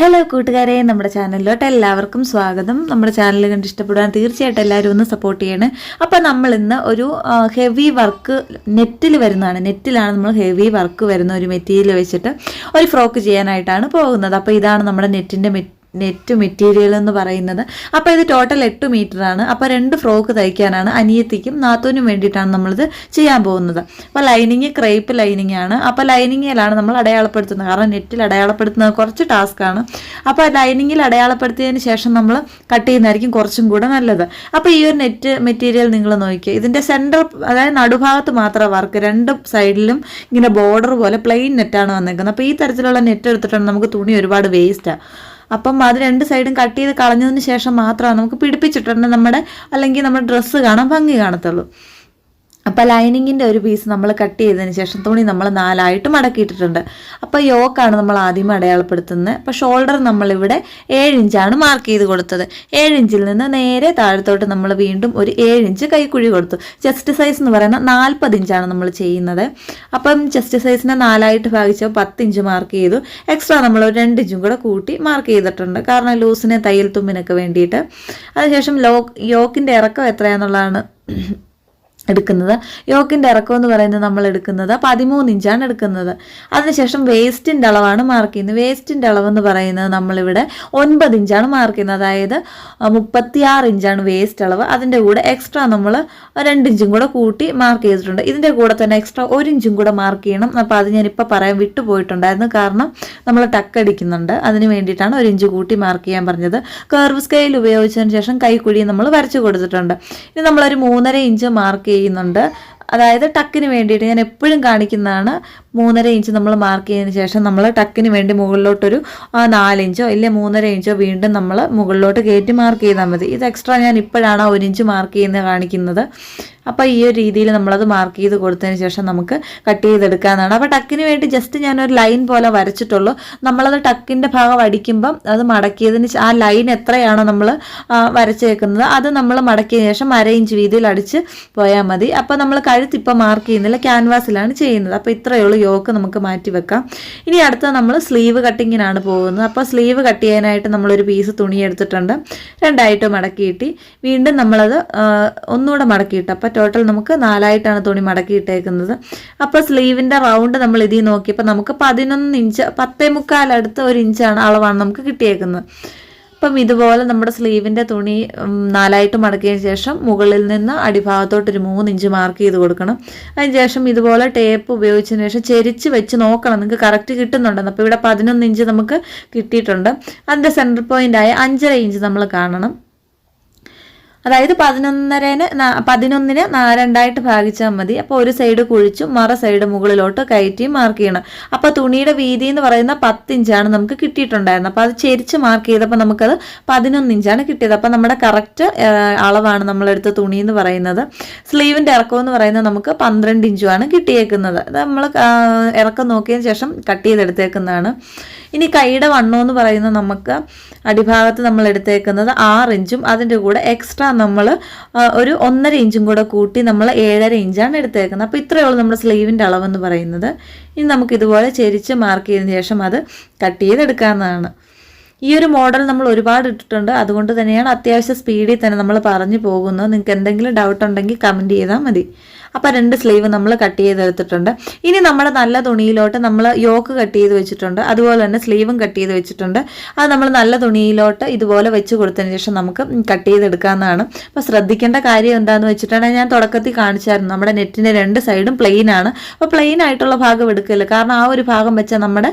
Hello കൂട്ടുകാരെ, നമ്മുടെ ചാനലിലോട്ട് എല്ലാവർക്കും സ്വാഗതം. നമ്മുടെ ചാനൽ കണ്ട് ഇഷ്ടപ്പെടാൻ തീർച്ചയായിട്ടും എല്ലാവരും ഒന്ന് സപ്പോർട്ട് ചെയ്യണേ. അപ്പോൾ നമ്മൾ ഇന്ന് ഒരു ഹെവി വർക്ക് നെറ്റിലാണ് നമ്മൾ ഹെവി വർക്ക് വരുന്ന ഒരു മെറ്റീരിയൽ വെച്ചിട്ട് ഒരു ഫ്രോക്ക് ചെയ്യാനായിട്ടാണ് പോകുന്നത്. അപ്പോൾ ഇതാണ് നമ്മുടെ നെറ്റ് മെറ്റീരിയൽ എന്ന് പറയുന്നത്. അപ്പോൾ ഇത് ടോട്ടൽ 8 മീറ്ററാണ്. അപ്പോൾ 2 ഫ്രോക്ക് തയ്ക്കാനാണ്. അനിയത്തിക്കും നാത്തൂനും വേണ്ടിയിട്ടാണ് നമ്മളിത് ചെയ്യാൻ പോകുന്നത്. അപ്പോൾ ലൈനിങ് ക്രേപ്പ് ലൈനിങ് ആണ്. അപ്പോൾ ലൈനിങ്ങിലാണ് നമ്മൾ അടയാളപ്പെടുത്തുന്നത്. കാരണം നെറ്റിൽ അടയാളപ്പെടുത്തുന്നത് കുറച്ച് ടാസ്ക്കാണ്. അപ്പോൾ ലൈനിങ്ങിൽ അടയാളപ്പെടുത്തിയതിന് ശേഷം നമ്മൾ കട്ട് ചെയ്യുന്നതായിരിക്കും കുറച്ചും കൂടെ നല്ലത്. അപ്പോൾ ഈ ഒരു നെറ്റ് മെറ്റീരിയൽ നിങ്ങൾ നോക്കിക്കുക. ഇതിൻ്റെ സെൻറ്റർ, അതായത് നടുഭാഗത്ത് മാത്രം വർക്ക്, 2 സൈഡിലും ഇങ്ങനെ ബോർഡർ പോലെ പ്ലെയിൻ നെറ്റാണ് വന്നേക്കുന്നത്. അപ്പോൾ ഈ തരത്തിലുള്ള നെറ്റ് എടുത്തിട്ടാണ് നമുക്ക് തുണി ഒരുപാട് വേസ്റ്റാണ്. അപ്പം അത് 2 സൈഡും കട്ട് ചെയ്ത് കളഞ്ഞതിന് ശേഷം മാത്രമാണ് നമുക്ക് പിടിപ്പിച്ചിട്ടുണ്ടെങ്കിൽ അല്ലെങ്കിൽ നമ്മുടെ ഡ്രസ്സ് കാണാൻ ഭംഗി കാണത്തുള്ളൂ. അപ്പോൾ ലൈനിങ്ങിൻ്റെ ഒരു പീസ് നമ്മൾ കട്ട് ചെയ്തതിന് ശേഷം തുണി നമ്മൾ 4ആയിട്ട് മടക്കിയിട്ടിട്ടുണ്ട്. അപ്പോൾ യോക്കാണ് നമ്മൾ ആദ്യം അടയാളപ്പെടുത്തുന്നത്. അപ്പോൾ ഷോൾഡർ നമ്മളിവിടെ 7 ഇഞ്ചാണ് മാർക്ക് ചെയ്ത് കൊടുത്തത്. 7 ഇഞ്ചിൽ നിന്ന് നേരെ താഴത്തോട്ട് നമ്മൾ വീണ്ടും ഒരു 7 ഇഞ്ച് കൈക്കുഴി കൊടുത്തു. ചെസ്റ്റ് സൈസ് എന്ന് പറയുന്നത് 40 ഇഞ്ചാണ് നമ്മൾ ചെയ്യുന്നത്. അപ്പം ചെസ്റ്റ് സൈസിനെ 4ആയിട്ട് ഭാഗിച്ചപ്പോൾ 10 ഇഞ്ച് മാർക്ക് ചെയ്തു. എക്സ്ട്രാ നമ്മൾ ഒരു 2 ഇഞ്ചും കൂടെ കൂട്ടി മാർക്ക് ചെയ്തിട്ടുണ്ട്, കാരണം ലൂസിനെ തയ്യൽ തുമ്പിനൊക്കെ വേണ്ടിയിട്ട്. അതിനുശേഷം യോക്കിൻ്റെ ഇറക്കം എത്രയാണെന്നുള്ളതാണ് എടുക്കുന്നത്. യോക്കിൻ്റെ ഇറക്കം എന്ന് പറയുന്നത് നമ്മൾ എടുക്കുന്നത് 13 ഇഞ്ചാണ് എടുക്കുന്നത്. അതിനുശേഷം വേസ്റ്റിൻ്റെ അളവാണ് മാർക്ക് ചെയ്യുന്നത്. വേസ്റ്റിൻ്റെ അളവെന്ന് പറയുന്നത് നമ്മളിവിടെ 9 ഇഞ്ചാണ് മാർക്ക് ചെയ്യുന്നത്. അതായത് 36 ഇഞ്ചാണ് വേസ്റ്റ് അളവ്. അതിൻ്റെ കൂടെ എക്സ്ട്രാ നമ്മൾ 2 ഇഞ്ചും കൂടെ കൂട്ടി മാർക്ക് ചെയ്തിട്ടുണ്ട്. ഇതിൻ്റെ കൂടെ തന്നെ എക്സ്ട്രാ 1 ഇഞ്ചും കൂടെ മാർക്ക് ചെയ്യണം. അപ്പോൾ അത് ഞാനിപ്പോൾ പറയാൻ വിട്ടുപോയിട്ടുണ്ടായിരുന്നു, കാരണം നമ്മൾ ടക്കടിക്കുന്നുണ്ട്. അതിന് വേണ്ടിയിട്ടാണ് 1 ഇഞ്ച് കൂട്ടി മാർക്ക് ചെയ്യാൻ പറഞ്ഞത്. കർവ് സ്കെയിൽ ഉപയോഗിച്ചതിന് ശേഷം കൈക്കുഴി നമ്മൾ വരച്ചു കൊടുത്തിട്ടുണ്ട്. ഇനി നമ്മളൊരു 3.5 ഇഞ്ച് മാർക്ക് ചെയ്യുന്നുണ്ട്. അതായത് ടക്കിന് വേണ്ടിയിട്ട് ഞാൻ എപ്പോഴും കാണിക്കുന്നതാണ്. 3.5 ഇഞ്ച് നമ്മൾ മാർക്ക് ചെയ്തതിന് ശേഷം നമ്മൾ ടക്കിന് വേണ്ടി മുകളിലോട്ടൊരു 4 ഇഞ്ചോ ഇല്ല 3.5 ഇഞ്ചോ വീണ്ടും നമ്മൾ മുകളിലോട്ട് കയറ്റി മാർക്ക് ചെയ്താൽ മതി. ഇത് എക്സ്ട്രാ ഞാൻ ഇപ്പോഴാണ് 1 ഇഞ്ച് മാർക്ക് ചെയ്യുന്നത് കാണിക്കുന്നത്. അപ്പോൾ ഈ ഒരു രീതിയിൽ നമ്മളത് മാർക്ക് ചെയ്ത് കൊടുത്തതിന് ശേഷം നമുക്ക് കട്ട് ചെയ്തെടുക്കാവുന്നതാണ്. അപ്പോൾ ടക്കിന് വേണ്ടി ജസ്റ്റ് ഞാനൊരു ലൈൻ പോലെ വരച്ചിട്ടുള്ളൂ. നമ്മളത് ടക്കിൻ്റെ ഭാഗം അടിക്കുമ്പം അത് മടക്കിയതിന് ആ ലൈൻ എത്രയാണോ നമ്മൾ വരച്ചേക്കുന്നത് അത് നമ്മൾ മടക്കിയതിന് ശേഷം 1/2 ഇഞ്ച് വീതിയിൽ അടിച്ച് പോയാൽ മതി. അപ്പോൾ നമ്മൾ കഴുത്ത് ഇപ്പം മാർക്ക് ചെയ്യുന്നില്ല, ക്യാൻവാസിലാണ് ചെയ്യുന്നത്. അപ്പോൾ ഇത്രയേ ഉള്ളൂ. യോക്ക് നമുക്ക് മാറ്റി വെക്കാം. ഇനി അടുത്ത നമ്മൾ സ്ലീവ് കട്ടിങ്ങിനാണ് പോകുന്നത്. അപ്പോൾ സ്ലീവ് കട്ട് ചെയ്യാനായിട്ട് നമ്മളൊരു പീസ് തുണി എടുത്തിട്ടുണ്ട്. 2ആയിട്ട് മടക്കിയിട്ട് വീണ്ടും നമ്മളത് ഒന്നുകൂടെ മടക്കിയിട്ട്, അപ്പോൾ ടോട്ടൽ നമുക്ക് 4ആയിട്ടാണ് തുണി മടക്കിയിട്ടേക്കുന്നത്. അപ്പോൾ സ്ലീവിൻ്റെ റൗണ്ട് നമ്മൾ ഇതിൽ നോക്കിയപ്പോൾ നമുക്ക് 11 ഇഞ്ച് 10.25 അടുത്ത 1 ഇഞ്ചാണ് അളവാണ് നമുക്ക് കിട്ടിയേക്കുന്നത്. അപ്പം ഇതുപോലെ നമ്മുടെ സ്ലീവിൻ്റെ തുണി 4ആയിട്ട് മടക്കിയതിന് ശേഷം മുകളിൽ നിന്ന് അടിഭാഗത്തോട്ടൊരു 3 ഇഞ്ച് മാർക്ക് ചെയ്ത് കൊടുക്കണം. അതിന് ശേഷം ഇതുപോലെ ടേപ്പ് ഉപയോഗിച്ചതിന് ശേഷം ചെരിച്ച് വെച്ച് നോക്കണം നിങ്ങൾക്ക് കറക്റ്റ് കിട്ടുന്നുണ്ടെന്ന്. അപ്പോൾ ഇവിടെ 11 ഇഞ്ച് നമുക്ക് കിട്ടിയിട്ടുണ്ട്. അതിൻ്റെ സെൻറ്റർ പോയിൻ്റായ 5.5 ഇഞ്ച് നമ്മൾ കാണണം. അതായത് 11നെ 2ആയിട്ട് ഭാഗിച്ചാൽ മതി. അപ്പോൾ ഒരു സൈഡ് കുഴിച്ചും മറ സൈഡ് മുകളിലോട്ട് കയറ്റിയും മാർക്ക് ചെയ്യണം. അപ്പോൾ തുണിയുടെ വീതി എന്ന് പറയുന്ന 10 ഇഞ്ചാണ് നമുക്ക് കിട്ടിയിട്ടുണ്ടായിരുന്നത്. അപ്പോൾ അത് ചെരിച്ച് മാർക്ക് ചെയ്തപ്പോൾ നമുക്കത് 11 ഇഞ്ചാണ് കിട്ടിയത്. അപ്പോൾ നമ്മുടെ കറക്റ്റ് അളവാണ് നമ്മളെടുത്ത തുണി എന്ന് പറയുന്നത്. സ്ലീവിൻ്റെ ഇറക്കം എന്ന് പറയുന്നത് നമുക്ക് 12 ഇഞ്ചുമാണ് കിട്ടിയേക്കുന്നത്. അത് നമ്മൾ ഇറക്കം നോക്കിയതിന് ശേഷം കട്ട് ചെയ്തെടുത്തേക്കുന്നതാണ്. ഇനി കൈയുടെ വണ്ണം എന്ന് പറയുന്നത് നമുക്ക് അടിഭാഗത്ത് നമ്മൾ എടുത്തേക്കുന്നത് 6 ഇഞ്ചും അതിൻ്റെ കൂടെ എക്സ്ട്രാ നമ്മൾ ഒരു 1.5 ഇഞ്ചും കൂടെ കൂട്ടി നമ്മൾ 7.5 ഇഞ്ചാണ് എടുത്തേക്കുന്നത്. അപ്പോൾ ഇത്രയേ ഉള്ളൂ നമ്മുടെ സ്ലീവിൻ്റെ അളവെന്ന് പറയുന്നത്. ഇനി നമുക്ക് ഇതുപോലെ ചെരിച്ച് മാർക്ക് ചെയ്തതിന് ശേഷം അത് കട്ട് ചെയ്തെടുക്കാവുന്നതാണ്. ഈ ഒരു മോഡൽ നമ്മൾ ഒരുപാട് ഇട്ടിട്ടുണ്ട്, അതുകൊണ്ട് തന്നെയാണ് അത്യാവശ്യം സ്പീഡിൽ തന്നെ നമ്മൾ പറഞ്ഞു പോകുന്നത്. നിങ്ങൾക്ക് എന്തെങ്കിലും ഡൗട്ട് ഉണ്ടെങ്കിൽ കമൻറ്റ് ചെയ്താൽ മതി. അപ്പോൾ 2 സ്ലീവ് നമ്മൾ കട്ട് ചെയ്തെടുത്തിട്ടുണ്ട്. ഇനി നമ്മുടെ നല്ല തുണിയിലോട്ട് നമ്മൾ യോക്ക് കട്ട് ചെയ്ത് വെച്ചിട്ടുണ്ട്, അതുപോലെ തന്നെ സ്ലീവും കട്ട് ചെയ്ത് വെച്ചിട്ടുണ്ട്. അത് നമ്മൾ നല്ല തുണിയിലോട്ട് ഇതുപോലെ വെച്ച് കൊടുത്തതിന് ശേഷം നമുക്ക് കട്ട് ചെയ്തെടുക്കാവുന്നതാണ്. അപ്പോൾ ശ്രദ്ധിക്കേണ്ട കാര്യം എന്താണെന്ന് വെച്ചിട്ടുണ്ടെങ്കിൽ ഞാൻ തുടക്കത്തിൽ കാണിച്ചായിരുന്നു, നമ്മുടെ നെറ്റിൻ്റെ 2 സൈഡും പ്ലെയിൻ ആണ്. അപ്പോൾ പ്ലെയിൻ ആയിട്ടുള്ള ഭാഗം എടുക്കില്ല, കാരണം ആ ഒരു ഭാഗം വെച്ചാൽ നമ്മുടെ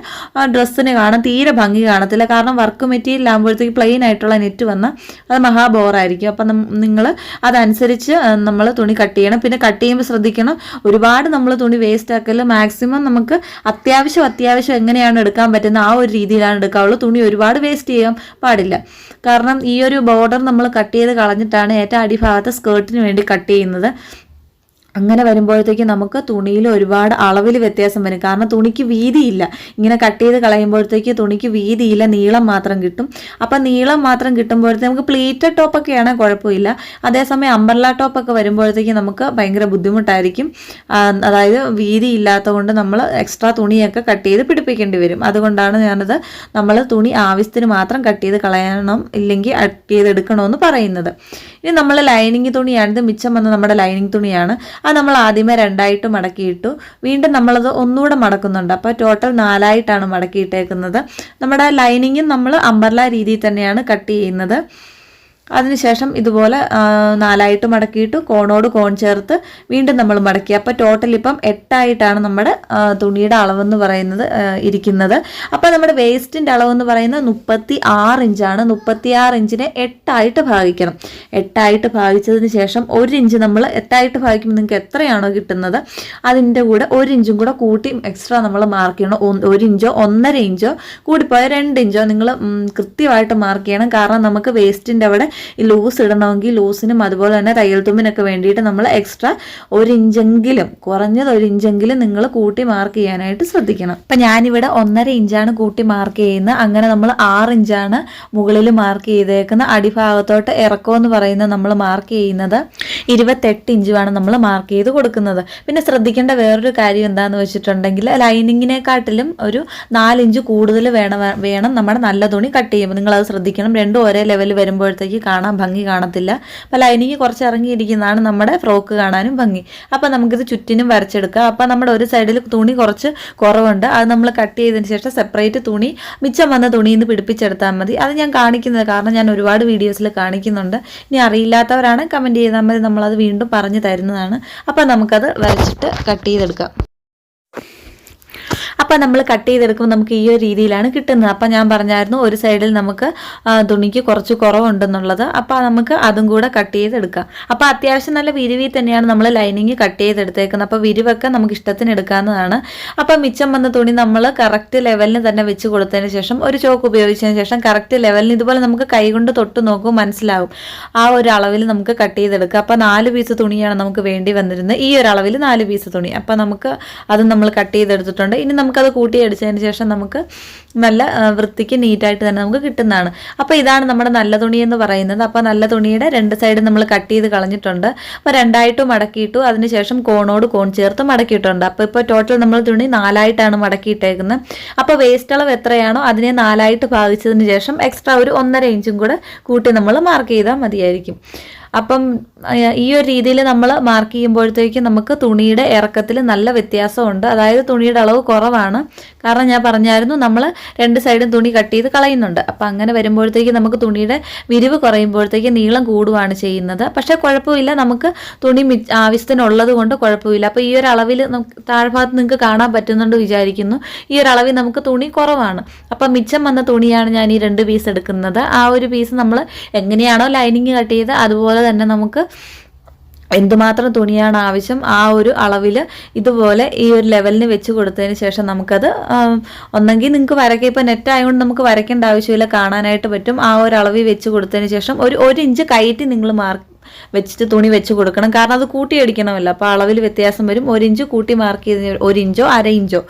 ഡ്രസ്സിന് കാണാൻ തീരെ ഭംഗി കാണത്തില്ല. കാരണം വർക്ക് മെറ്റീരിയൽ ആകുമ്പോഴത്തേക്ക് പ്ലെയിൻ ആയിട്ടുള്ള നെറ്റ് വന്നാൽ അത് മഹാബോറായിരിക്കും. അപ്പം നിങ്ങൾ അതനുസരിച്ച് നമ്മൾ തുണി കട്ട് ചെയ്യണം. പിന്നെ കട്ട് ചെയ്യുമ്പോൾ ശ്രദ്ധിക്കണം, ഒരുപാട് നമ്മൾ തുണി വേസ്റ്റ് ആക്കല്. മാക്സിമം നമുക്ക് അത്യാവശ്യം എങ്ങനെയാണ് എടുക്കാൻ പറ്റുന്നത് ആ ഒരു രീതിയിലാണ് എടുക്കാവുള്ളൂ. തുണി ഒരുപാട് വേസ്റ്റ് ചെയ്യാൻ പാടില്ല. കാരണം ഈ ഒരു ബോർഡർ നമ്മൾ കട്ട് ചെയ്ത് കളഞ്ഞിട്ടാണ് ഏറ്റവും അടിഭാഗത്തെ സ്കേർട്ടിന് വേണ്ടി കട്ട് ചെയ്യുന്നത്. അങ്ങനെ വരുമ്പോഴത്തേക്ക് നമുക്ക് തുണിയിൽ ഒരുപാട് അളവിൽ വ്യത്യാസം വരും. കാരണം തുണിക്ക് വീതിയില്ല. ഇങ്ങനെ കട്ട് ചെയ്ത് കളയുമ്പോഴത്തേക്ക് തുണിക്ക് വീതിയില്ല, നീളം മാത്രം കിട്ടും. അപ്പം നീളം മാത്രം കിട്ടുമ്പോഴത്തേക്ക് നമുക്ക് പ്ലീറ്റഡ് ടോപ്പൊക്കെയാണ് കുഴപ്പമില്ല. അതേസമയം അംബ്രല്ല ടോപ്പൊക്കെ വരുമ്പോഴത്തേക്ക് നമുക്ക് ഭയങ്കര ബുദ്ധിമുട്ടായിരിക്കും. അതായത് വീതി ഇല്ലാത്തത് കൊണ്ട് നമ്മൾ എക്സ്ട്രാ തുണിയൊക്കെ കട്ട് ചെയ്ത് പിടിപ്പിക്കേണ്ടി വരും. അതുകൊണ്ടാണ് ഞാനത് നമ്മൾ തുണി ആവശ്യത്തിന് മാത്രം കട്ട് ചെയ്ത് കളയണം, ഇല്ലെങ്കിൽ കട്ട് ചെയ്തെടുക്കണമെന്ന് പറയുന്നത്. ഇനി നമ്മൾ ലൈനിങ് തുണിയാണ്, ഇത് മിച്ചം വന്ന നമ്മുടെ ലൈനിങ് തുണിയാണ്. അത് നമ്മൾ ആദ്യമേ 2ആയിട്ട് മടക്കിയിട്ടു. വീണ്ടും നമ്മളത് ഒന്നുകൂടെ മടക്കുന്നുണ്ട്. അപ്പോൾ ടോട്ടൽ 4ആയിട്ടാണ് മടക്കിയിട്ടേക്കുന്നത്. നമ്മുടെ ലൈനിങ്ങും നമ്മൾ അംബ്രല്ല രീതിയിൽ തന്നെയാണ് കട്ട് ചെയ്യുന്നത്. അതിനുശേഷം ഇതുപോലെ 4ആയിട്ട് മടക്കിയിട്ട് കോണോട് കോൺ ചേർത്ത് വീണ്ടും നമ്മൾ മടക്കി. അപ്പോൾ ടോട്ടൽ ഇപ്പം 8ആയിട്ടാണ് നമ്മുടെ തുണിയുടെ അളവെന്ന് പറയുന്നത് ഇരിക്കുന്നത്. അപ്പോൾ നമ്മുടെ വേസ്റ്റിൻ്റെ അളവെന്ന് പറയുന്നത് 36 ഇഞ്ചാണ്. 36 ഇഞ്ചിനെ 8ആയിട്ട് ഭാഗിക്കണം. 8ആയിട്ട് ഭാഗിച്ചതിന് ശേഷം 1 ഇഞ്ച് നമ്മൾ 8ആയിട്ട് ഭാഗിക്കുമ്പോൾ നിങ്ങൾക്ക് എത്രയാണോ കിട്ടുന്നത് അതിൻ്റെ കൂടെ 1 ഇഞ്ചും കൂടെ കൂട്ടി എക്സ്ട്രാ നമ്മൾ മാർക്ക് ചെയ്യണം. 1 ഇഞ്ചോ 1.5 ഇഞ്ചോ കൂടിപ്പോയ 2 ഇഞ്ചോ നിങ്ങൾ കൃത്യമായിട്ട് മാർക്ക് ചെയ്യണം. കാരണം നമുക്ക് വേസ്റ്റിൻ്റെ അവിടെ ഈ ലൂസ് ഇടണമെങ്കിൽ ലൂസിനും അതുപോലെ തന്നെ തയ്യൽ തുമ്പിനൊക്കെ വേണ്ടിയിട്ട് നമ്മൾ എക്സ്ട്രാ 1 ഇഞ്ചെങ്കിലും, കുറഞ്ഞത് 1 ഇഞ്ചെങ്കിലും നിങ്ങൾ കൂട്ടി മാർക്ക് ചെയ്യാനായിട്ട് ശ്രദ്ധിക്കണം. അപ്പം ഞാനിവിടെ 1.5 ഇഞ്ചാണ് കൂട്ടി മാർക്ക് ചെയ്യുന്നത്. അങ്ങനെ നമ്മൾ 6 ഇഞ്ചാണ് മുകളിൽ മാർക്ക് ചെയ്തേക്കുന്നത്. അടിഭാഗത്തോട്ട് ഇറക്കമെന്ന് പറയുന്നത് നമ്മൾ മാർക്ക് ചെയ്യുന്നത് 28 ഇഞ്ചുമാണ് നമ്മൾ മാർക്ക് ചെയ്ത് കൊടുക്കുന്നത്. പിന്നെ ശ്രദ്ധിക്കേണ്ട വേറൊരു കാര്യം എന്താണെന്ന് വെച്ചിട്ടുണ്ടെങ്കിൽ ലൈനിങ്ങിനെക്കാട്ടിലും ഒരു 4 ഇഞ്ച് കൂടുതൽ വേണം നമ്മുടെ നല്ല തുണി കട്ട് ചെയ്യുമ്പോൾ. നിങ്ങളത് ശ്രദ്ധിക്കണം. രണ്ടും ഒരേ ലെവൽ വരുമ്പോഴത്തേക്ക് കാണാൻ ഭംഗി കാണത്തില്ല. അപ്പോൾ ലൈനിങ് കുറച്ച് ഇറങ്ങിയിരിക്കുന്നതാണ് നമ്മുടെ ഫ്രോക്ക് കാണാനും ഭംഗി. അപ്പോൾ നമുക്കിത് ചുറ്റിനും വരച്ചെടുക്കാം. അപ്പോൾ നമ്മുടെ ഒരു സൈഡിൽ തുണി കുറച്ച് കുറവുണ്ട്, അത് നമ്മൾ കട്ട് ചെയ്തതിന് ശേഷം സെപ്പറേറ്റ് തുണി മിച്ചം വന്ന തുണിയിൽ നിന്ന് പിടിപ്പിച്ചെടുത്താൽ മതി. അത് ഞാൻ കാണിക്കുന്നത് കാരണം ഞാൻ ഒരുപാട് വീഡിയോസിൽ കാണിക്കുന്നുണ്ട്. ഇനി അറിയില്ലാത്തവരാണ് കമൻറ്റ് ചെയ്താൽ മതി, നമ്മളത് വീണ്ടും പറഞ്ഞു തരുന്നതാണ്. അപ്പോൾ നമുക്കത് വരച്ചിട്ട് കട്ട് ചെയ്തെടുക്കാം. അപ്പം നമ്മൾ കട്ട് ചെയ്തെടുക്കുമ്പോൾ നമുക്ക് ഈ ഒരു രീതിയിലാണ് കിട്ടുന്നത്. അപ്പം ഞാൻ പറഞ്ഞായിരുന്നു ഒരു സൈഡിൽ നമുക്ക് തുണിക്ക് കുറച്ച് കുറവുണ്ടെന്നുള്ളത്. അപ്പോൾ നമുക്ക് അതും കൂടെ കട്ട് ചെയ്തെടുക്കാം. അപ്പോൾ അത്യാവശ്യം നല്ല വിരിവിൽ തന്നെയാണ് നമ്മൾ ലൈനിങ് കട്ട് ചെയ്തെടുത്തേക്കുന്നത്. അപ്പോൾ വിരിവൊക്കെ നമുക്ക് ഇഷ്ടത്തിന് എടുക്കാവുന്നതാണ്. അപ്പം മിച്ചം വന്ന തുണി നമ്മൾ കറക്റ്റ് ലെവലിന് തന്നെ വെച്ച് കൊടുത്തതിന് ശേഷം ഒരു ചോക്ക് ഉപയോഗിച്ചതിന് ശേഷം കറക്റ്റ് ലെവലിന് ഇതുപോലെ നമുക്ക് കൈകൊണ്ട് തൊട്ട് നോക്കും, മനസ്സിലാവും. ആ ഒരു അളവിൽ നമുക്ക് കട്ട് ചെയ്തെടുക്കാം. അപ്പോൾ 4 പീസ് തുണിയാണ് നമുക്ക് വേണ്ടി വന്നിരുന്നത്. ഈ ഒരു അളവിൽ 4 പീസ് തുണി. അപ്പോൾ നമുക്ക് അത് നമ്മൾ കട്ട് ചെയ്തെടുത്തിട്ടുണ്ട്. ഇനി നമുക്കത് കൂട്ടിയടിച്ചതിന് ശേഷം നമുക്ക് നല്ല വൃത്തിക്ക് നീറ്റായിട്ട് തന്നെ നമുക്ക് കിട്ടുന്നതാണ്. അപ്പോൾ ഇതാണ് നമ്മുടെ നല്ല തുണി എന്ന് പറയുന്നത്. അപ്പോൾ നല്ല തുണിയുടെ 2 സൈഡ് നമ്മൾ കട്ട് ചെയ്ത് കളഞ്ഞിട്ടുണ്ട്. അപ്പോൾ 2ആയിട്ട് മടക്കിയിട്ടു. അതിനുശേഷം കോണോട് കോൺ ചേർത്ത് മടക്കിയിട്ടുണ്ട്. അപ്പോൾ ഇപ്പോൾ ടോട്ടൽ നമ്മൾ തുണി 4ആയിട്ടാണ് മടക്കിയിട്ടേക്കുന്നത്. അപ്പോൾ വേസ്റ്റ് അളവ് എത്രയാണോ അതിനെ 4ആയിട്ട് ഭാഗിച്ചതിന് ശേഷം എക്സ്ട്രാ ഒരു 1.5 ഇഞ്ചും കൂടെ കൂട്ടി നമ്മൾ മാർക്ക് ചെയ്താൽ മതിയായിരിക്കും. അപ്പം ഈ ഒരു രീതിയിൽ നമ്മൾ മാർക്ക് ചെയ്യുമ്പോഴത്തേക്കും നമുക്ക് തുണിയുടെ ഇറക്കത്തിൽ നല്ല വ്യത്യാസമുണ്ട്. അതായത് തുണിയുടെ അളവ് കുറവാണ്. കാരണം ഞാൻ പറഞ്ഞായിരുന്നു നമ്മൾ 2 സൈഡും തുണി കട്ട് ചെയ്ത് കളയുന്നുണ്ട്. അപ്പം അങ്ങനെ വരുമ്പോഴത്തേക്ക് നമുക്ക് തുണിയുടെ വിരിവ് കുറയുമ്പോഴത്തേക്ക് നീളം കൂടുകയാണ് ചെയ്യുന്നത്. പക്ഷേ കുഴപ്പമില്ല, നമുക്ക് തുണി ആവശ്യത്തിനുള്ളത് കൊണ്ട് കുഴപ്പമില്ല. അപ്പോൾ ഈ ഒരു അളവിൽ താഴ്ഭാഗത്ത് നിങ്ങൾക്ക് കാണാൻ പറ്റുന്നുണ്ട് വിചാരിക്കുന്നു. ഈ ഒരു അളവിൽ നമുക്ക് തുണി കുറവാണ്. അപ്പം മിച്ചം വന്ന തുണിയാണ് ഞാൻ ഈ 2 പീസ് എടുക്കുന്നത്. ആ ഒരു പീസ് നമ്മൾ എങ്ങനെയാണോ ലൈനിങ് കട്ട് ചെയ്ത് അതുപോലെ തന്നെ നമുക്ക് എന്തുമാത്രം തുണിയാണ് ആവശ്യം ആ ഒരു അളവിൽ ഇതുപോലെ ഈ ഒരു ലെവലിന് വെച്ച് കൊടുത്തതിന് ശേഷം നമുക്കത് ഒന്നെങ്കിൽ നിങ്ങൾക്ക് വരയ്ക്കാം. ഇപ്പോൾ നെറ്റ് ആയതുകൊണ്ട് നമുക്ക് വരയ്ക്കേണ്ട ആവശ്യമില്ല, കാണാനായിട്ട് പറ്റും. ആ ഒരു അളവിൽ വെച്ച് കൊടുത്തതിന് ശേഷം ഒരു 1 ഇഞ്ച് കയറ്റി നിങ്ങൾ മാർക്ക് വെച്ചിട്ട് തുണി വെച്ച് കൊടുക്കണം. കാരണം അത് കൂട്ടിയടിക്കണമല്ലോ. അപ്പോൾ അളവിൽ വ്യത്യാസം വരും. 1 ഇഞ്ച് കൂട്ടി മാർക്ക് ചെയ്ത് 1 ഇഞ്ചോ 1/2 ഇഞ്ചോ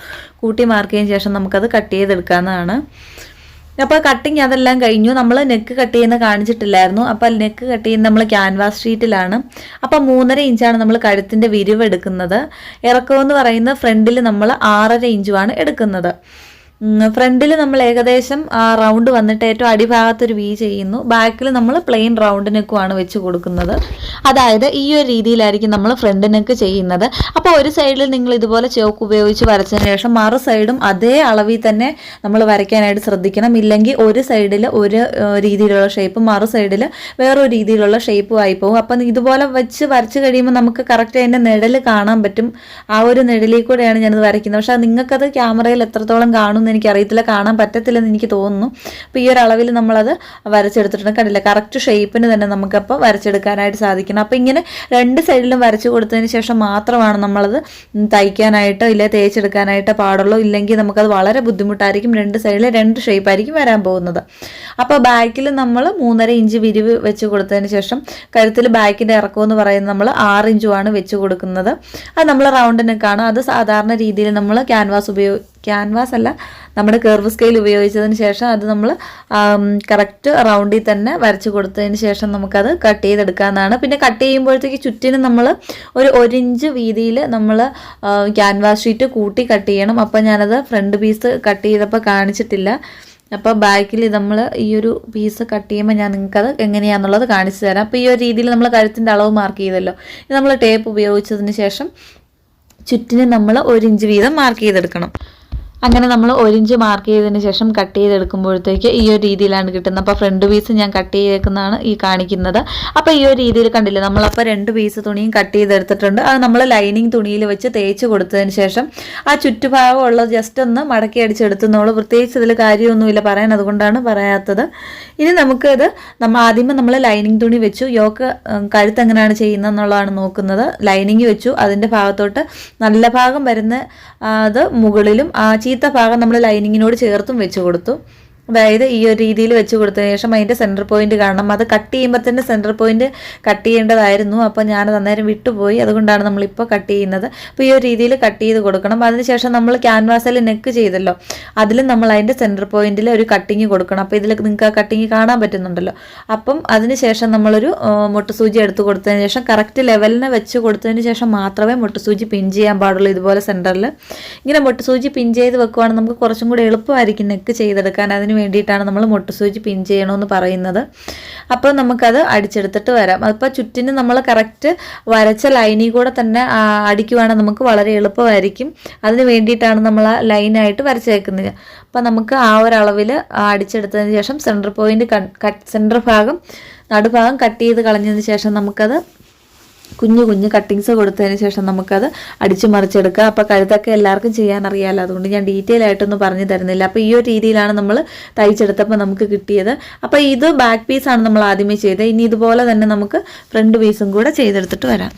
കൂട്ടി മാർക്ക് ചെയ്തതിന് ശേഷം നമുക്കത് കട്ട് ചെയ്തെടുക്കാവുന്നതാണ്. അപ്പോൾ കട്ടിങ് അതെല്ലാം കഴിഞ്ഞു. നമ്മൾ നെക്ക് കട്ട് ചെയ്യുന്ന കാണിച്ചിട്ടില്ലായിരുന്നു. അപ്പോൾ നെക്ക് കട്ട് ചെയ്യുന്ന നമ്മൾ ക്യാൻവാസ് ഷീറ്റിലാണ്. അപ്പോൾ 3.5 ഇഞ്ചാണ് നമ്മൾ കഴുത്തിൻ്റെ വിരിവ് എടുക്കുന്നത്. ഇറക്കമെന്ന് പറയുന്നത് ഫ്രണ്ടിൽ നമ്മൾ 6.5 ഇഞ്ചുമാണ് എടുക്കുന്നത്. ഫ്രണ്ടിൽ നമ്മൾ ഏകദേശം റൗണ്ട് വന്നിട്ട് ഏറ്റവും അടിഭാഗത്തൊരു വി ചെയ്യുന്നു. ബാക്കിൽ നമ്മൾ പ്ലെയിൻ റൗണ്ട് നെക്കുമാണ് വെച്ച് കൊടുക്കുന്നത്. അതായത് ഈ ഒരു രീതിയിലായിരിക്കും നമ്മൾ ഫ്രണ്ട് നെക്ക് ചെയ്യുന്നത്. അപ്പോൾ ഒരു സൈഡിൽ നിങ്ങൾ ഇതുപോലെ ചോക്ക് ഉപയോഗിച്ച് വരച്ചതിന് ശേഷം മറു സൈഡും അതേ അളവിൽ തന്നെ നമ്മൾ വരയ്ക്കാനായിട്ട് ശ്രദ്ധിക്കണം. ഇല്ലെങ്കിൽ ഒരു സൈഡിൽ ഒരു രീതിയിലുള്ള ഷേപ്പും മറു സൈഡിൽ വേറൊരു രീതിയിലുള്ള ഷേപ്പും ആയി പോകും. അപ്പം ഇതുപോലെ വെച്ച് വരച്ച് കഴിയുമ്പോൾ നമുക്ക് കറക്റ്റ് അതിൻ്റെ നിഴൽ കാണാൻ പറ്റും. ആ ഒരു നിഴലിൽ കൂടെയാണ് ഞാനത് വരയ്ക്കുന്നത്. പക്ഷേ നിങ്ങൾക്കത് ക്യാമറയിൽ എത്രത്തോളം കാണും എന്ന് എനിക്കറിയത്തില്ല, കാണാൻ പറ്റത്തില്ലെന്ന് എനിക്ക് തോന്നുന്നു. അപ്പോൾ ഈ ഒരു അളവിൽ നമ്മളത് വരച്ചെടുത്തിട്ടുണ്ട്. കണ്ടില്ല, കറക്റ്റ് ഷേപ്പിന് തന്നെ നമുക്കപ്പോൾ വരച്ചെടുക്കാനായിട്ട് സാധിക്കണം. അപ്പോൾ ഇങ്ങനെ രണ്ട് സൈഡിലും വരച്ചു കൊടുത്തതിന് ശേഷം മാത്രമാണ് നമ്മളത് തയ്ക്കാനായിട്ട് ഇല്ല തേച്ചെടുക്കാനായിട്ട് പാടുള്ളൂ. ഇല്ലെങ്കിൽ നമുക്കത് വളരെ ബുദ്ധിമുട്ടായിരിക്കും. രണ്ട് സൈഡിൽ രണ്ട് ഷേപ്പായിരിക്കും വരാൻ പോകുന്നത്. അപ്പോൾ ബാക്കിൽ നമ്മൾ 3.5 ഇഞ്ച് വിരിവ് വെച്ച് കൊടുത്തതിന് ശേഷം കഴുത്തിൽ ബാക്കിൻ്റെ ഇറക്കം എന്ന് പറയുന്നത് നമ്മൾ 6 ഇഞ്ചുമാണ് വെച്ച് കൊടുക്കുന്നത്. അത് നമ്മൾ റൗണ്ട് നെക്കാണ്. അത് സാധാരണ രീതിയിൽ നമ്മൾ ക്യാൻവാസ് അല്ല, നമ്മുടെ കർവ് സ്കെയിൽ ഉപയോഗിച്ചതിന് ശേഷം അത് നമ്മൾ കറക്റ്റ് റൗണ്ടിൽ തന്നെ വരച്ച് കൊടുത്തതിന് ശേഷം നമുക്കത് കട്ട് ചെയ്തെടുക്കാവുന്നതാണ്. പിന്നെ കട്ട് ചെയ്യുമ്പോഴത്തേക്ക് ചുറ്റിനും നമ്മൾ ഒരു 1 ഇഞ്ച് വീതിയിൽ നമ്മൾ ക്യാൻവാസ് ഷീറ്റ് കൂട്ടി കട്ട് ചെയ്യണം. അപ്പോൾ ഞാനത് ഫ്രണ്ട് പീസ് കട്ട് ചെയ്തപ്പോൾ കാണിച്ചിട്ടില്ല. അപ്പോൾ ബാക്കിൽ നമ്മൾ ഈ ഒരു പീസ് കട്ട് ചെയ്യുമ്പോൾ ഞാൻ നിങ്ങൾക്കത് എങ്ങനെയാണെന്നുള്ളത് കാണിച്ചു തരാം. അപ്പോൾ ഈ ഒരു രീതിയിൽ നമ്മൾ കഴുത്തിൻ്റെ അളവ് മാർക്ക് ചെയ്തല്ലോ, ഇത് നമ്മൾ ടേപ്പ് ഉപയോഗിച്ചതിന് ശേഷം ചുറ്റിന് നമ്മൾ 1 ഇഞ്ച് വീതം മാർക്ക് ചെയ്തെടുക്കണം. അങ്ങനെ നമ്മൾ 1 ഇഞ്ച് മാർക്ക് ചെയ്തതിന് ശേഷം കട്ട് ചെയ്തെടുക്കുമ്പോഴത്തേക്ക് ഈ ഒരു രീതിയിലാണ് കിട്ടുന്നത്. അപ്പോൾ ഫ്രണ്ട് പീസ് ഞാൻ കട്ട് ചെയ്തേക്കുന്നതാണ് ഈ കാണിക്കുന്നത്. അപ്പോൾ ഈ ഒരു രീതിയിൽ കണ്ടില്ലേ, നമ്മളപ്പോൾ 2 പീസ് തുണിയും കട്ട് ചെയ്തെടുത്തിട്ടുണ്ട്. അത് നമ്മൾ ലൈനിങ് തുണിയിൽ വെച്ച് തേച്ച് കൊടുത്തതിന് ശേഷം ആ ചുറ്റുഭാഗം ഉള്ളത് ജസ്റ്റ് ഒന്ന് മടക്കി അടിച്ചെടുത്തുന്നുള്ളൂ. പ്രത്യേകിച്ച് ഇതിൽ കാര്യമൊന്നുമില്ല പറയാൻ, അതുകൊണ്ടാണ് പറയാത്തത്. ഇനി നമുക്കിത് ആദ്യമേ നമ്മൾ ലൈനിങ് തുണി വെച്ചു. യോക്ക് കഴുത്ത് എങ്ങനെയാണ് ചെയ്യുന്നത് എന്നുള്ളതാണ് നോക്കുന്നത്. ലൈനിങ് വെച്ചു, അതിൻ്റെ ഭാഗത്തോട്ട് നല്ല ഭാഗം വരുന്ന അത് മുകളിലും ചീത്ത ഭാഗം നമ്മൾ ലൈനിങ്ങിനോട് ചേർത്തും വെച്ച് കൊടുത്തു. അതായത് ഈ ഒരു രീതിയിൽ വെച്ച് കൊടുത്തതിന് ശേഷം അതിൻ്റെ സെൻറ്റർ പോയിന്റ് കാണണം. അത് കട്ട് ചെയ്യുമ്പോൾ തന്നെ സെൻറ്റർ പോയിന്റ് കട്ട് ചെയ്യേണ്ടതായിരുന്നു. അപ്പോൾ ഞാനത് അന്നേരം വിട്ടുപോയി, അതുകൊണ്ടാണ് നമ്മളിപ്പോൾ കട്ട് ചെയ്യുന്നത്. അപ്പോൾ ഈ ഒരു രീതിയിൽ കട്ട് ചെയ്ത് കൊടുക്കണം. അതിനുശേഷം നമ്മൾ ക്യാൻവാസിൽ നെക്ക് ചെയ്തല്ലോ, അതിലും നമ്മൾ അതിൻ്റെ സെൻറ്റർ പോയിന്റിൽ ഒരു കട്ടിങ് കൊടുക്കണം. അപ്പോൾ ഇതിൽ നിങ്ങൾക്ക് ആ കട്ടിങ് കാണാൻ പറ്റുന്നുണ്ടല്ലോ. അപ്പം അതിനുശേഷം നമ്മളൊരു മുട്ടുസൂചി എടുത്ത് കൊടുത്തതിന് ശേഷം കറക്റ്റ് ലെവലിനെ വെച്ച് കൊടുത്തതിന് ശേഷം മാത്രമേ മുട്ടുസൂചി പിൻ ചെയ്യാൻ പാടുള്ളൂ. ഇതുപോലെ സെൻറ്ററിൽ ഇങ്ങനെ മുട്ടുസൂചി പിൻ ചെയ്ത് വെക്കുവാണെങ്കിൽ നമുക്ക് കുറച്ചും കൂടി എളുപ്പമായിരിക്കും നെക്ക് ചെയ്തെടുക്കാൻ. അതിന് വേണ്ടിയിട്ടാണ് നമ്മൾ മുട്ടുസൂചി പിൻ ചെയ്യണമെന്ന് പറയുന്നത്. അപ്പോൾ നമുക്കത് അടിച്ചെടുത്തിട്ട് വരാം. അപ്പോൾ ചുറ്റിന് നമ്മൾ കറക്റ്റ് വരച്ച ലൈനിൽ കൂടെ തന്നെ അടിക്കുവാണെങ്കിൽ നമുക്ക് വളരെ എളുപ്പമായിരിക്കും. അതിന് വേണ്ടിയിട്ടാണ് നമ്മൾ ആ ലൈനായിട്ട് വരച്ചേക്കുന്നത്. അപ്പോൾ നമുക്ക് ആ ഒരളവിൽ അടിച്ചെടുത്തതിന് ശേഷം സെൻറ്റർ പോയിന്റ് സെൻറ്റർ ഭാഗം നടുഭാഗം കട്ട് ചെയ്ത് കളഞ്ഞതിന് ശേഷം നമുക്കത് കുഞ്ഞു കട്ടിങ്സ് കൊടുത്തതിന് ശേഷം നമുക്കത് അടിച്ചു മറിച്ചെടുക്കുക. അപ്പോൾ കഴുത്തൊക്കെ എല്ലാവർക്കും ചെയ്യാൻ അറിയാമല്ലോ, അതുകൊണ്ട് ഞാൻ ഡീറ്റെയിൽ ആയിട്ടൊന്നും പറഞ്ഞു തരുന്നില്ല. അപ്പോൾ ഈ ഒരു രീതിയിലാണ് നമ്മൾ തയ്ച്ചെടുത്തപ്പോൾ നമുക്ക് കിട്ടിയത്. അപ്പോൾ ഇത് ബാക്ക് പീസാണ് നമ്മൾ ആദ്യമേ ചെയ്തത്. ഇനി ഇതുപോലെ തന്നെ നമുക്ക് ഫ്രണ്ട് പീസും കൂടെ ചെയ്തെടുത്തിട്ട് വരാം.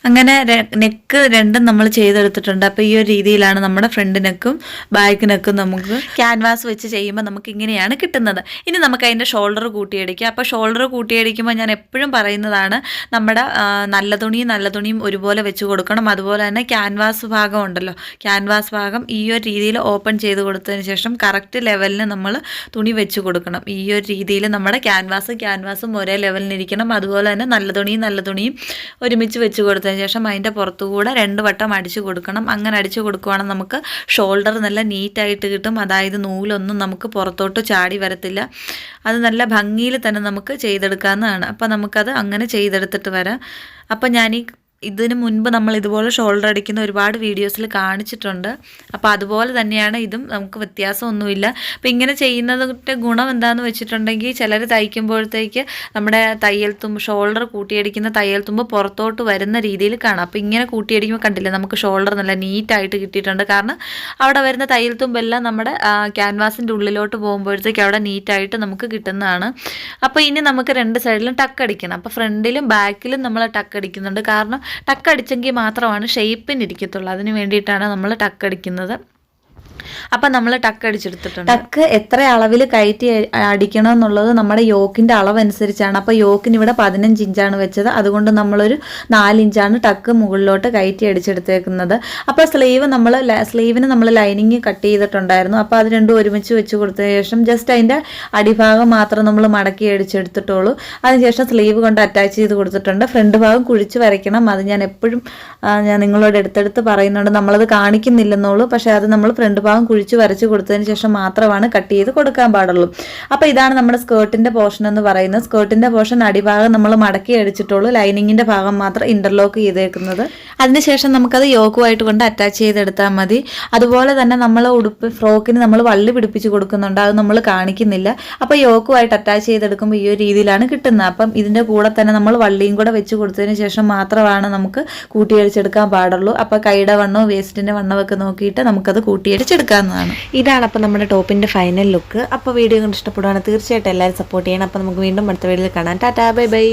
അങ്ങനെ നെക്ക് രണ്ടും നമ്മൾ ചെയ്തെടുത്തിട്ടുണ്ട്. അപ്പോൾ ഈ ഒരു രീതിയിലാണ് നമ്മുടെ ഫ്രണ്ട് നെക്കും ബാക്ക് നെക്കും നമുക്ക് ക്യാൻവാസ് വെച്ച് ചെയ്യുമ്പോൾ നമുക്ക് ഇങ്ങനെയാണ് കിട്ടുന്നത്. ഇനി നമുക്ക് അതിൻ്റെ ഷോൾഡർ കൂട്ടിയടിക്കുക. അപ്പോൾ ഷോൾഡർ കൂട്ടിയടിക്കുമ്പോൾ ഞാൻ എപ്പോഴും പറയുന്നതാണ്, നമ്മുടെ നല്ല തുണിയും ഒരുപോലെ വെച്ച് കൊടുക്കണം. അതുപോലെ തന്നെ ക്യാൻവാസ് ഭാഗം ഉണ്ടല്ലോ, ക്യാൻവാസ് ഭാഗം ഈ ഒരു രീതിയിൽ ഓപ്പൺ ചെയ്ത് കൊടുത്തതിന് ശേഷം കറക്റ്റ് ലെവലിന് നമ്മൾ തുണി വെച്ച് കൊടുക്കണം. ഈ ഒരു രീതിയിൽ നമ്മുടെ ക്യാൻവാസും ഒരേ ലെവലിനിരിക്കണം. അതുപോലെ തന്നെ നല്ല തുണിയും ഒരുമിച്ച് വെച്ച് കൊടുത്തതിന് ശേഷം അതിൻ്റെ പുറത്തുകൂടെ 2 വട്ടം അടിച്ചു കൊടുക്കണം. അങ്ങനെ അടിച്ചു കൊടുക്കുവാണെങ്കിൽ നമുക്ക് ഷോൾഡർ നല്ല നീറ്റായിട്ട് കിട്ടും. അതായത് നൂലൊന്നും നമുക്ക് പുറത്തോട്ട് ചാടി വരത്തില്ല. അത് നല്ല ഭംഗിയിൽ തന്നെ നമുക്ക് ചെയ്തെടുക്കാവുന്നതാണ്. അപ്പോൾ നമുക്കത് അങ്ങനെ ചെയ്തെടുത്തിട്ട് വരാം. അപ്പോൾ ഇതിന് മുൻപ് നമ്മൾ ഇതുപോലെ ഷോൾഡർ അടിക്കുന്ന ഒരുപാട് വീഡിയോസിൽ കാണിച്ചിട്ടുണ്ട്. അപ്പോൾ അതുപോലെ തന്നെയാണ് ഇതും, നമുക്ക് വ്യത്യാസമൊന്നുമില്ല. അപ്പോൾ ഇങ്ങനെ ചെയ്യുന്നതിൻ്റെ ഗുണം എന്താണെന്ന് വെച്ചിട്ടുണ്ടെങ്കിൽ ചിലർ തയ്ക്കുമ്പോഴത്തേക്ക് നമ്മുടെ ഷോൾഡർ കൂട്ടിയടിക്കുന്ന തയ്യൽ തുമ്പ് പുറത്തോട്ട് വരുന്ന രീതിയിൽ കാണാം. അപ്പോൾ ഇങ്ങനെ കൂട്ടിയടിക്കുമ്പോൾ കണ്ടില്ലേ, നമുക്ക് ഷോൾഡർ നല്ല നീറ്റായിട്ട് കിട്ടിയിട്ടുണ്ട്. കാരണം അവിടെ വരുന്ന തയ്യൽ തുമ്പെല്ലാം നമ്മുടെ ക്യാൻവാസിൻ്റെ ഉള്ളിലോട്ട് പോകുമ്പോഴത്തേക്ക് അവിടെ നീറ്റായിട്ട് നമുക്ക് കിട്ടുന്നതാണ്. അപ്പോൾ ഇനി നമുക്ക് 2 സൈഡിലും ടക്ക് അടിക്കണം. അപ്പോൾ ഫ്രണ്ടിലും ബാക്കിലും നമ്മൾ ടക്ക് അടിക്കുന്നുണ്ട്. കാരണം ടക്ക് അടിച്ചെങ്കിൽ മാത്രമാണ് ഷേപ്പിനിരിക്കത്തുള്ളൂ. അതിന് വേണ്ടിയിട്ടാണ് നമ്മൾ ടക്ക് അടിക്കുന്നത്. അപ്പം നമ്മൾ ടക്ക് അടിച്ചെടുത്തിട്ടുണ്ട്. ടക്ക് എത്ര അളവിൽ കയറ്റി അടിക്കണം എന്നുള്ളത് നമ്മുടെ യോക്കിൻ്റെ അളവനുസരിച്ചാണ്. അപ്പോൾ യോക്കിന് ഇവിടെ 15 ഇഞ്ചാണ് വെച്ചത്. അതുകൊണ്ട് നമ്മളൊരു 4 ഇഞ്ചാണ് ടക്ക് മുകളിലോട്ട് കയറ്റി അടിച്ചെടുത്തേക്കുന്നത്. അപ്പോൾ സ്ലീവിന് നമ്മൾ ലൈനിങ് കട്ട് ചെയ്തിട്ടുണ്ടായിരുന്നു. അപ്പോൾ അത് രണ്ടും ഒരുമിച്ച് വെച്ച് കൊടുത്തതിന് ശേഷം ജസ്റ്റ് അതിൻ്റെ അടിഭാഗം മാത്രം നമ്മൾ മടക്കി അടിച്ചെടുത്തിട്ടുള്ളൂ. അതിനുശേഷം സ്ലീവ് കൊണ്ട് അറ്റാച്ച് ചെയ്ത് കൊടുത്തിട്ടുണ്ട്. ഫ്രണ്ട് ഭാഗം കുഴിച്ച് വരയ്ക്കണം. അത് ഞാൻ എപ്പോഴും നിങ്ങളോട് എടുത്തെടുത്ത് പറയുന്നുണ്ട്. നമ്മളത് കാണിക്കുന്നില്ലെന്നുള്ളൂ, പക്ഷേ അത് നമ്മൾ ഫ്രണ്ട് ഭാഗം കുഴിച്ച് വരച്ച് കൊടുത്തതിന് ശേഷം മാത്രമാണ് കട്ട് ചെയ്ത് കൊടുക്കാൻ പാടുള്ളൂ. അപ്പോൾ ഇതാണ് നമ്മുടെ സ്കേർട്ടിന്റെ പോർഷൻ എന്ന് പറയുന്നത്. സ്കേർട്ടിന്റെ പോർഷൻ അടിഭാഗം നമ്മൾ മടക്കി അടിച്ചിട്ടുള്ളൂ, ലൈനിങ്ങിന്റെ ഭാഗം മാത്രം ഇന്റർലോക്ക് ചെയ്തേക്കുന്നത്. അതിനുശേഷം നമുക്കത് യോക്കുമായിട്ട് കൊണ്ട് അറ്റാച്ച് ചെയ്തെടുത്താൽ മതി. അതുപോലെ തന്നെ നമ്മൾ ഉടുപ്പ് ഫ്രോക്കിന് നമ്മൾ വള്ളി പിടിപ്പിച്ച് കൊടുക്കുന്നുണ്ട്, അത് നമ്മൾ കാണിക്കുന്നില്ല. അപ്പോൾ യോക്കുമായിട്ട് അറ്റാച്ച് ചെയ്തെടുക്കുമ്പോൾ ഈ ഒരു രീതിയിലാണ് കിട്ടുന്നത്. അപ്പം ഇതിന്റെ കൂടെ തന്നെ നമ്മൾ വള്ളിയും കൂടെ വെച്ച് കൊടുത്തതിന് ശേഷം മാത്രമാണ് നമുക്ക് കൂട്ടിയടിച്ചെടുക്കാൻ പാടുള്ളൂ. അപ്പോൾ കൈയുടെ വണ്ണവും വേസ്റ്റിന്റെ വണ്ണവും ഒക്കെ നോക്കിയിട്ട് നമുക്കത് കൂട്ടിയടിച്ചെടുക്കാവുന്നതാണ്. ഇതാണ് അപ്പോൾ നമ്മുടെ ടോപ്പിന്റെ ഫൈനൽ ലുക്ക്. അപ്പോൾ വീഡിയോ കണ്ട് ഇഷ്ടപ്പെടുകയാണെങ്കിൽ തീർച്ചയായിട്ടും എല്ലാവരും സപ്പോർട്ട് ചെയ്യണം. അപ്പോൾ നമുക്ക് വീണ്ടും അടുത്ത വീഡിയോയിൽ കാണാം. Tata, bye bye.